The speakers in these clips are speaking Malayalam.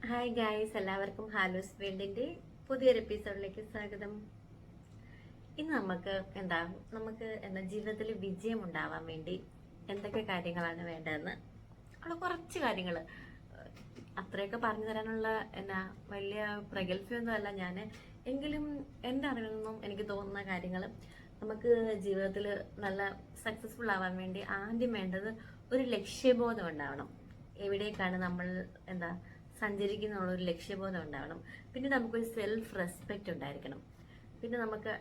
ഹായ് ഗായ്സ്, എല്ലാവർക്കും ഹാലൂസ് വേൾഡിന്റെ പുതിയൊരു എപ്പിസോഡിലേക്ക് സ്വാഗതം. ഇന്ന് നമുക്ക് ജീവിതത്തിൽ വിജയം ഉണ്ടാവാൻ വേണ്ടി എന്തൊക്കെ കാര്യങ്ങളാണ് വേണ്ടതെന്ന് ഉള്ള കുറച്ച് കാര്യങ്ങൾ അത്രയൊക്കെ പറഞ്ഞു തരാനുള്ള വലിയ പ്രഗത്ഭയൊന്നും അല്ല ഞാൻ. എങ്കിലും എൻ്റെ അറിവിൽ നിന്നും എനിക്ക് തോന്നുന്ന കാര്യങ്ങൾ നമുക്ക് ജീവിതത്തിൽ നല്ല സക്സസ്ഫുൾ ആവാൻ വേണ്ടി ആദ്യം വേണ്ടത് ഒരു ലക്ഷ്യബോധം ഉണ്ടാവണം. എവിടേക്കാണ് നമ്മൾ സഞ്ചരിക്കുന്ന ഒരു ലക്ഷ്യബോധം ഉണ്ടാവണം. പിന്നെ നമുക്കൊരു സെൽഫ് റെസ്പെക്റ്റ് ഉണ്ടായിരിക്കണം. പിന്നെ നമുക്ക്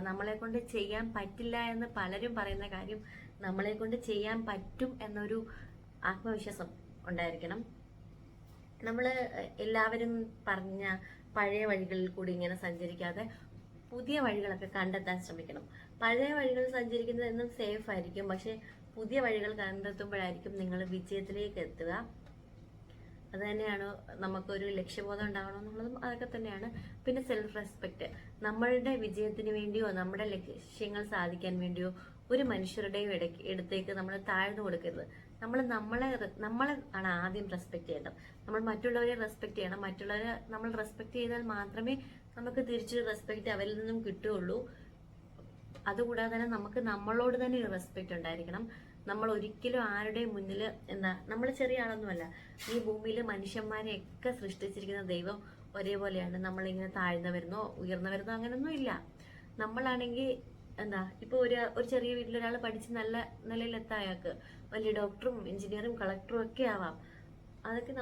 നമ്മളെ കൊണ്ട് ചെയ്യാൻ പറ്റില്ല എന്ന് പലരും പറയുന്ന കാര്യം നമ്മളെ കൊണ്ട് ചെയ്യാൻ പറ്റും എന്നൊരു ആത്മവിശ്വാസം ഉണ്ടായിരിക്കണം. നമ്മൾ എല്ലാവരും പറഞ്ഞ പഴയ വഴികളിൽ കൂടി ഇങ്ങനെ സഞ്ചരിക്കാതെ പുതിയ വഴികളൊക്കെ കണ്ടെത്താൻ ശ്രമിക്കണം. പഴയ വഴികൾ സഞ്ചരിക്കുന്നത് എന്നും സേഫ് ആയിരിക്കും, പക്ഷെ പുതിയ വഴികൾ കണ്ടെത്തുമ്പോഴായിരിക്കും നിങ്ങൾ വിജയത്തിലേക്ക് എത്തുക. അത് തന്നെയാണ് നമുക്കൊരു ലക്ഷ്യബോധം ഉണ്ടാവണം എന്നുള്ളതും അതൊക്കെ തന്നെയാണ്. പിന്നെ സെൽഫ് റെസ്പെക്റ്റ്. നമ്മളുടെ വിജയത്തിന് വേണ്ടിയോ നമ്മുടെ ലക്ഷ്യങ്ങൾ സാധിക്കാൻ വേണ്ടിയോ ഒരു മനുഷ്യരുടെയും ഇടത്തേക്ക് നമ്മൾ താഴ്ന്നു കൊടുക്കരുത്. നമ്മളെ ആണ് ആദ്യം റെസ്പെക്ട് ചെയ്യേണ്ടത്. നമ്മൾ മറ്റുള്ളവരെ റെസ്പെക്ട് ചെയ്യണം. മറ്റുള്ളവരെ നമ്മൾ റെസ്പെക്ട് ചെയ്താൽ മാത്രമേ നമുക്ക് തിരിച്ച് റെസ്പെക്ട് അവരിൽ നിന്നും കിട്ടുകയുള്ളൂ. അതുകൂടാതെ തന്നെ നമുക്ക് നമ്മളോട് തന്നെ ഒരു റെസ്പെക്ട് ഉണ്ടായിരിക്കണം. നമ്മൾ ഒരിക്കലും ആരുടെയും മുന്നിൽ നമ്മൾ ചെറിയ ആളൊന്നുമല്ല. ഈ ഭൂമിയിൽ മനുഷ്യന്മാരെയൊക്കെ സൃഷ്ടിച്ചിരിക്കുന്ന ദൈവം ഒരേപോലെയാണ്. നമ്മളിങ്ങനെ താഴ്ന്നവരുന്നോ ഉയർന്നവരുന്നോ അങ്ങനൊന്നും ഇല്ല. നമ്മളാണെങ്കിൽ ഇപ്പൊ ഒരു ചെറിയ വീട്ടിൽ ഒരാൾ പഠിച്ച് നല്ല നിലയിലെത്തായാൾക്ക് വലിയ ഡോക്ടറും എഞ്ചിനീയറും കളക്ടറും ഒക്കെ ആവാം. അതൊക്കെ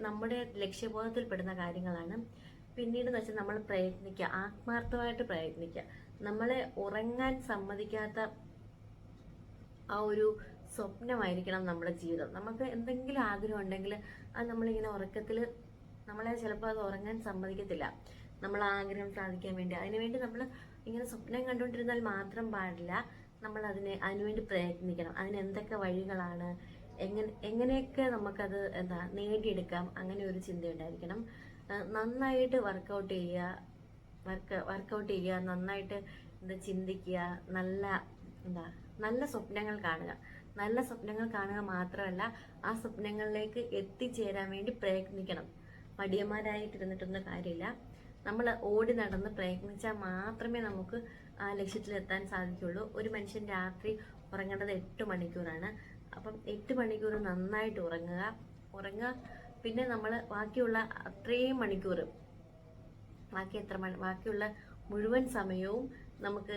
നമ്മുടെ ലക്ഷ്യബോധത്തിൽ പെടുന്ന കാര്യങ്ങളാണ്. പിന്നീട് എന്ന് വെച്ചാൽ നമ്മൾ പ്രയത്നിക്കുക, ആത്മാർത്ഥമായിട്ട് പ്രയത്നിക്കുക. നമ്മളെ ഉറങ്ങാൻ സമ്മതിക്കാത്ത ആ ഒരു സ്വപ്നമായിരിക്കണം നമ്മുടെ ജീവിതം. നമുക്ക് എന്തെങ്കിലും ആഗ്രഹം ഉണ്ടെങ്കിൽ അത് നമ്മളിങ്ങനെ ഉറക്കത്തിൽ നമ്മളെ ചിലപ്പോൾ അത് ഉറങ്ങാൻ സമ്മതിക്കത്തില്ല. നമ്മൾ ആഗ്രഹം സാധിക്കാൻ വേണ്ടി അതിനുവേണ്ടി നമ്മൾ ഇങ്ങനെ സ്വപ്നം കണ്ടുകൊണ്ടിരുന്നാൽ മാത്രം പാടില്ല. നമ്മൾ അതിനുവേണ്ടി പ്രയത്നിക്കണം. അതിന് എന്തൊക്കെ വഴികളാണ്, എങ്ങനെയൊക്കെ നമുക്കത് നേടിയെടുക്കാം, അങ്ങനെ ഒരു ചിന്ത ഉണ്ടായിരിക്കണം. നന്നായിട്ട് വർക്കൗട്ട് ചെയ്യുക, നന്നായിട്ട് ചിന്തിക്കുക, നല്ല സ്വപ്നങ്ങൾ കാണുക. നല്ല സ്വപ്നങ്ങൾ കാണുക മാത്രമല്ല, ആ സ്വപ്നങ്ങളിലേക്ക് എത്തിച്ചേരാൻ വേണ്ടി പ്രയത്നിക്കണം. മടിയന്മാരായിട്ടിരുന്നിട്ടൊന്നും കാര്യമില്ല. നമ്മൾ ഓടി നടന്ന് പ്രയത്നിച്ചാൽ മാത്രമേ നമുക്ക് ആ ലക്ഷ്യത്തിലെത്താൻ സാധിക്കുള്ളൂ. ഒരു മനുഷ്യൻ രാത്രി ഉറങ്ങേണ്ടത് 8 മണിക്കൂറാണ്. അപ്പം 8 മണിക്കൂർ നന്നായിട്ട് ഉറങ്ങുക. പിന്നെ നമ്മൾ ബാക്കിയുള്ള അത്രയും മണിക്കൂർ ബാക്കിയുള്ള മുഴുവൻ സമയവും നമുക്ക്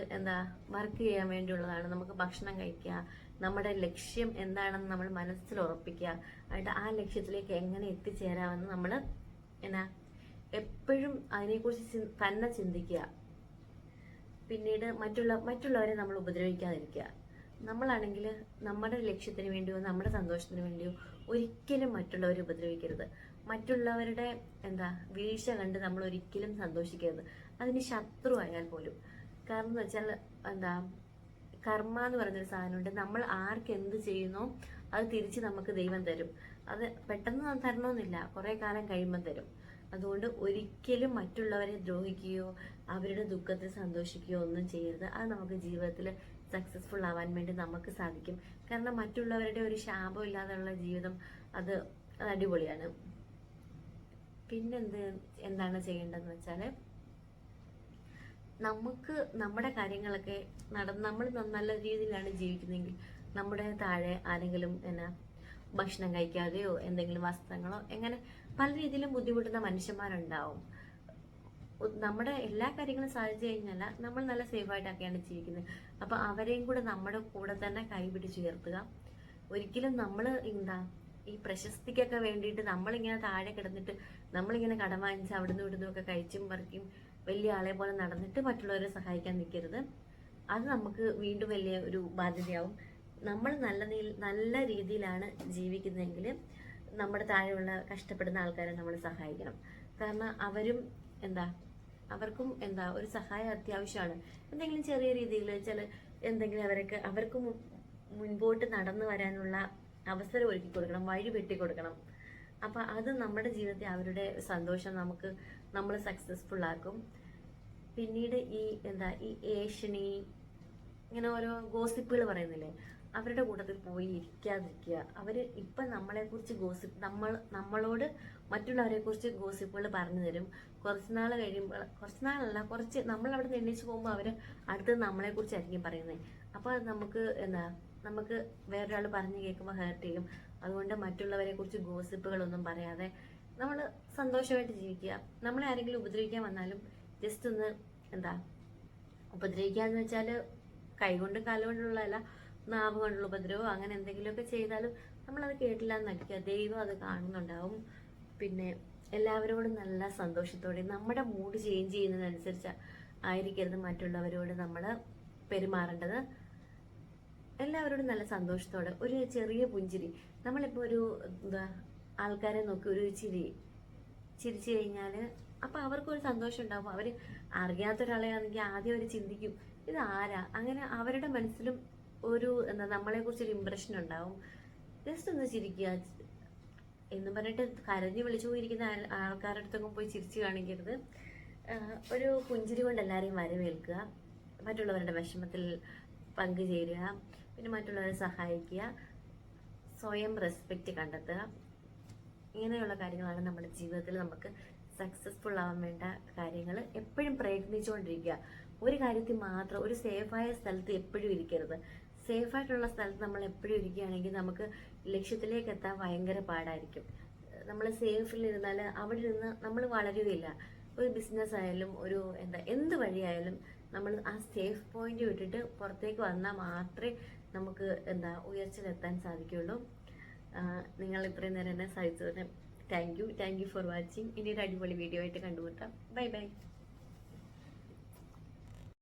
വർക്ക് ചെയ്യാൻ വേണ്ടിയുള്ളതാണ്. നമുക്ക് ഭക്ഷണം കഴിക്കുക, നമ്മുടെ ലക്ഷ്യം എന്താണെന്ന് നമ്മൾ മനസ്സിൽ ഉറപ്പിക്കുക. എന്നിട്ട് ആ ലക്ഷ്യത്തിലേക്ക് എങ്ങനെ എത്തിച്ചേരാമെന്ന് നമ്മൾ എപ്പോഴും അതിനെക്കുറിച്ച് തന്നെ ചിന്തിക്കുക. പിന്നീട് മറ്റുള്ളവരെ നമ്മൾ ഉപദ്രവിക്കാതിരിക്കുക. നമ്മളാണെങ്കിൽ നമ്മുടെ ലക്ഷ്യത്തിന് വേണ്ടിയോ നമ്മുടെ സന്തോഷത്തിന് വേണ്ടിയോ ഒരിക്കലും മറ്റുള്ളവരെ ഉപദ്രവിക്കരുത്. മറ്റുള്ളവരുടെ വീഴ്ച കണ്ട് നമ്മൾ ഒരിക്കലും സന്തോഷിക്കരുത്, അതിന് ശത്രു ആയാൽ പോലും. കാരണം എന്ന് വെച്ചാൽ കർമ്മ എന്ന് പറഞ്ഞൊരു സാധനമുണ്ട്. നമ്മൾ ആർക്ക് എന്ത് ചെയ്യുന്നോ അത് തിരിച്ച് നമുക്ക് ദൈവം തരും. അത് പെട്ടെന്ന് തരണമെന്നില്ല, കുറെ കാലം കഴിയുമ്പോൾ തരും. അതുകൊണ്ട് ഒരിക്കലും മറ്റുള്ളവരെ ദ്രോഹിക്കുകയോ അവരുടെ ദുഃഖത്തിൽ സന്തോഷിക്കുകയോ ഒന്നും ചെയ്യരുത്. അത് നമുക്ക് ജീവിതത്തിൽ സക്സസ്ഫുൾ ആവാൻ വേണ്ടി നമുക്ക് സാധിക്കും. കാരണം മറ്റുള്ളവരുടെ ഒരു ശാപം ഇല്ലാതെയുള്ള ജീവിതം അത് അടിപൊളിയാണ്. എന്താണ് ചെയ്യേണ്ടതെന്ന് വെച്ചാൽ, നമുക്ക് നമ്മുടെ കാര്യങ്ങളൊക്കെ നമ്മൾ നല്ല രീതിയിലാണ് ജീവിക്കുന്നതെങ്കിൽ നമ്മുടെ താഴെ ആരെങ്കിലും ഭക്ഷണം കഴിക്കാതെയോ എന്തെങ്കിലും വസ്ത്രങ്ങളോ എങ്ങനെ പല രീതിയിലും ബുദ്ധിമുട്ടുന്ന മനുഷ്യന്മാരുണ്ടാവും. നമ്മുടെ എല്ലാ കാര്യങ്ങളും സാധിച്ചു കഴിഞ്ഞാൽ നമ്മൾ നല്ല സേഫായിട്ടൊക്കെയാണ് ജീവിക്കുന്നത്. അപ്പൊ അവരെയും കൂടെ നമ്മുടെ കൂടെ തന്നെ കൈപിടിച്ചുയർത്തുക. ഒരിക്കലും നമ്മൾ ഈ പ്രശസ്തിക്കൊക്കെ വേണ്ടിയിട്ട് നമ്മളിങ്ങനെ താഴെ കിടന്നിട്ട് നമ്മളിങ്ങനെ കടം വാങ്ങിച്ച് അവിടുന്ന് ഇവിടുന്നും ഒക്കെ കഴിച്ചും പറിക്കും വലിയ ആളെ പോലെ നടന്നിട്ട് മറ്റുള്ളവരെ സഹായിക്കാൻ നിൽക്കരുത്. അത് നമുക്ക് വീണ്ടും വലിയ ഒരു ബാധ്യതയാവും. നമ്മൾ നല്ല രീതിയിലാണ് ജീവിക്കുന്നതെങ്കിൽ നമ്മുടെ താഴെയുള്ള കഷ്ടപ്പെടുന്ന ആൾക്കാരെ നമ്മൾ സഹായിക്കണം. കാരണം അവർക്കും ഒരു സഹായം അത്യാവശ്യമാണ്. എന്തെങ്കിലും ചെറിയ രീതിയിൽ അവർക്ക് മുൻപോട്ട് നടന്നു വരാനുള്ള അവസരം ഒരുക്കി കൊടുക്കണം, വഴി വെട്ടിക്കൊടുക്കണം. അപ്പൊ അത് നമ്മുടെ ജീവിതത്തിൽ അവരുടെ സന്തോഷം നമ്മൾ സക്സസ്ഫുൾ ആക്കും. പിന്നീട് ഈ ഏഷണി ഇങ്ങനെ ഓരോ ഗോസിപ്പുകൾ പറയുന്നില്ലേ, അവരുടെ കൂട്ടത്തിൽ പോയി ഇരിക്കാതിരിക്കുക. അവർ ഇപ്പം നമ്മളെക്കുറിച്ച് നമ്മളോട് മറ്റുള്ളവരെ കുറിച്ച് ഗോസിപ്പുകൾ പറഞ്ഞു തരും. കുറച്ച് നാൾ കഴിയുമ്പോൾ, കുറച്ച് നാളല്ല, കുറച്ച് നമ്മൾ അവിടെ നിന്ന് എണീച്ച് പോകുമ്പോൾ അവർ അടുത്തത് നമ്മളെക്കുറിച്ചായിരിക്കും പറയുന്നത്. അപ്പോൾ അത് നമുക്ക് വേറൊരാൾ പറഞ്ഞു കേൾക്കുമ്പോൾ ഹേർട്ട് ചെയ്യും. അതുകൊണ്ട് മറ്റുള്ളവരെ കുറിച്ച് ഗോസിപ്പുകളൊന്നും പറയാതെ നമ്മൾ സന്തോഷമായിട്ട് ജീവിക്കുക. നമ്മളെ ആരെങ്കിലും ഉപദ്രവിക്കാൻ വന്നാലും ജസ്റ്റ് ഒന്ന് ഉപദ്രവിക്കാന്ന് വെച്ചാൽ കൈകൊണ്ട് കാലുകൊണ്ടുള്ളതല്ല, നാവ് കൊണ്ടുള്ള ഉപദ്രവമോ അങ്ങനെ എന്തെങ്കിലുമൊക്കെ ചെയ്താലും നമ്മളത് കേട്ടില്ല എന്ന് നടിക്കുക. ദൈവം അത് കാണുന്നുണ്ടാവും. പിന്നെ എല്ലാവരോടും നല്ല സന്തോഷത്തോടെ, നമ്മുടെ മൂഡ് ചേഞ്ച് ചെയ്യുന്നതനുസരിച്ച് ആയിരിക്കരുത് മറ്റുള്ളവരോട് നമ്മൾ പെരുമാറേണ്ടത്. എല്ലാവരോടും നല്ല സന്തോഷത്തോടെ, ഒരു ചെറിയ പുഞ്ചിരി. നമ്മളിപ്പോൾ ഒരു ആൾക്കാരെ നോക്കി ഒരു ചിരിച്ചു കഴിഞ്ഞാൽ അപ്പോൾ അവർക്കൊരു സന്തോഷം ഉണ്ടാവും. അവർ അറിയാത്തൊരാളെയാണെങ്കിൽ ആദ്യം അവർ ചിന്തിക്കും ഇത് ആരാ, അങ്ങനെ അവരുടെ മനസ്സിലും ഒരു നമ്മളെക്കുറിച്ചൊരു ഇമ്പ്രഷൻ ഉണ്ടാവും. ജസ്റ്റ് ഒന്ന് ചിരിക്കുക എന്ന് പറഞ്ഞിട്ട് കരഞ്ഞ് വിളിച്ചു പോയിരിക്കുന്ന ആൾക്കാരുടെ അടുത്തൊക്കെ പോയി ചിരിച്ചു കാണിക്കരുത്. ഒരു പുഞ്ചിരി കൊണ്ട് എല്ലാവരെയും വരവേൽക്കുക, മറ്റുള്ളവരുടെ വിഷമത്തിൽ പങ്കുചേരുക, പിന്നെ മറ്റുള്ളവരെ സഹായിക്കുക, സ്വയം റെസ്പെക്റ്റ് കണ്ടെത്തുക. ഇങ്ങനെയുള്ള കാര്യങ്ങളാണ് നമ്മുടെ ജീവിതത്തിൽ നമുക്ക് സക്സസ്ഫുൾ ആവാൻ വേണ്ട കാര്യങ്ങൾ. എപ്പോഴും പ്രയത്നിച്ചുകൊണ്ടിരിക്കുക. ഒരു കാര്യത്തിൽ മാത്രം, ഒരു സേഫായ സ്ഥലത്ത് എപ്പോഴും ഇരിക്കരുത്. സേഫായിട്ടുള്ള സ്ഥലത്ത് നമ്മൾ എപ്പോഴും ഇരിക്കുകയാണെങ്കിൽ നമുക്ക് ലക്ഷ്യത്തിലേക്ക് എത്താൻ ഭയങ്കര പാടായിരിക്കും. നമ്മൾ സേഫിലിരുന്നാൽ അവിടെ നിന്ന് നമ്മൾ വളരുകയില്ല. ഒരു ബിസിനസ് ആയാലും ഒരു എന്ത് വഴിയായാലും നമ്മൾ ആ സേഫ് പോയിന്റ് വിട്ടിട്ട് പുറത്തേക്ക് വന്നാൽ മാത്രമേ നമുക്ക് ഉയർച്ചയിലെത്താൻ സാധിക്കുകയുള്ളൂ. നിങ്ങൾ ഇത്രയും നേരം എന്നെ സഹിച്ചതിന് താങ്ക് യു ഫോർ വാച്ചിങ്. ഇനി ഒരു അടിപൊളി വീഡിയോ ആയിട്ട് കണ്ടുമുട്ടാം. Bye bye.